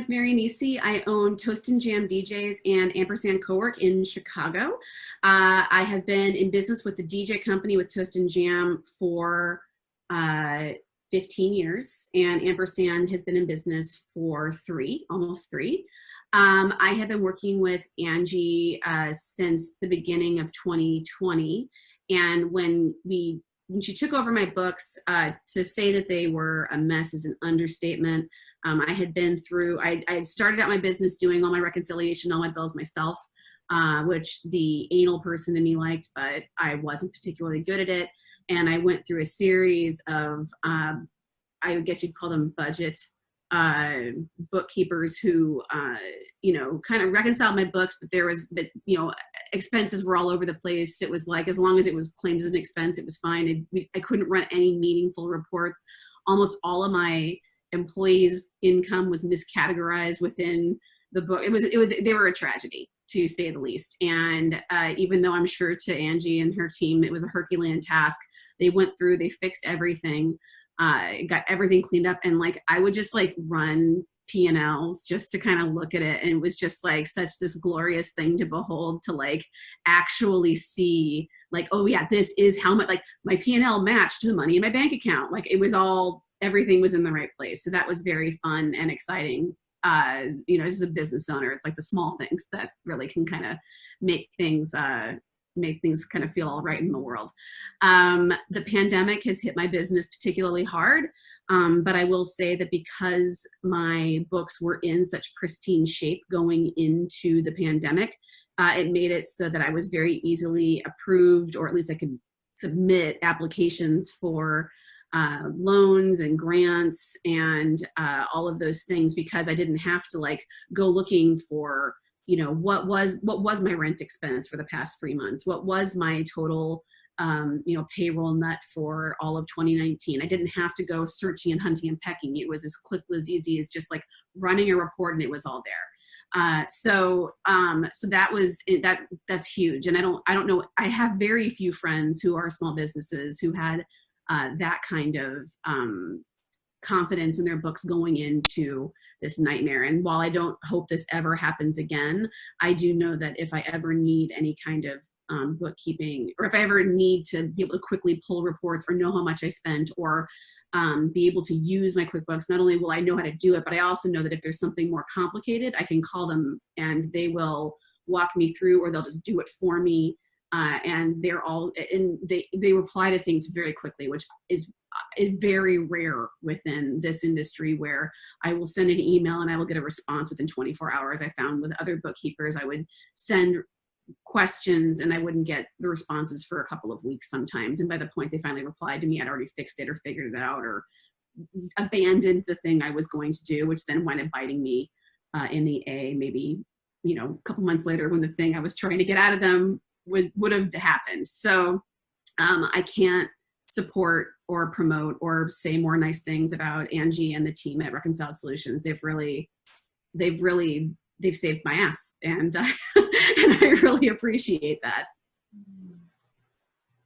is Mary Nisi. I own Toast and Jam DJs and Ampersand Co-work in Chicago. I have been in business with the DJ company with Toast and Jam for 15 years, and Ampersand has been in business for almost three. I have been working with Angie since the beginning of 2020, and when she took over my books, to say that they were a mess is an understatement. I had been through, I had started out my business doing all my reconciliation, all my bills myself, which the anal person in me liked, but I wasn't particularly good at it. And I went through a series of, I guess you'd call them budget bookkeepers who, kind of reconciled my books, but expenses were all over the place. It was like, as long as it was claimed as an expense, it was fine. I couldn't run any meaningful reports. Almost all of my employees' income was miscategorized within the book. They were a tragedy, to say the least. And even though I'm sure to Angie and her team, it was a Herculean task, they went through, they fixed everything, got everything cleaned up. And I would just run P&Ls just to kind of look at it. And it was just such this glorious thing to behold, to actually see oh yeah, this is how much, my P&L matched the money in my bank account. It was everything was in the right place. So that was very fun and exciting. As a business owner, it's the small things that really can kind of make things kind of feel all right in the world. The pandemic has hit my business particularly hard, but I will say that because my books were in such pristine shape going into the pandemic, it made it so that I was very easily approved, or at least I could submit applications for loans and grants and all of those things, because I didn't have to go looking for what was my rent expense for the past 3 months, what was my total payroll nut for all of 2019. I didn't have to go searching and hunting and pecking. It was as easy as just running a report, and it was all there. So that's huge. And I don't know, I have very few friends who are small businesses who had that kind of confidence in their books going into this nightmare. And while I don't hope this ever happens again, I do know that if I ever need any kind of bookkeeping, or if I ever need to be able to quickly pull reports or know how much I spent, or be able to use my QuickBooks, not only will I know how to do it, but I also know that if there's something more complicated, I can call them and they will walk me through, or they'll just do it for me. And they reply to things very quickly, which is very rare within this industry, where I will send an email and I will get a response within 24 hours. I found with other bookkeepers, I would send questions and I wouldn't get the responses for a couple of weeks sometimes. And by the point they finally replied to me, I'd already fixed it or figured it out or abandoned the thing I was going to do, which then wound up biting me in the A, maybe, a couple months later, when the thing I was trying to get out of them would have happened. So I can't support or promote or say more nice things about Angie and the team at Reconciled Solutions. They've saved my ass, and and I really appreciate that.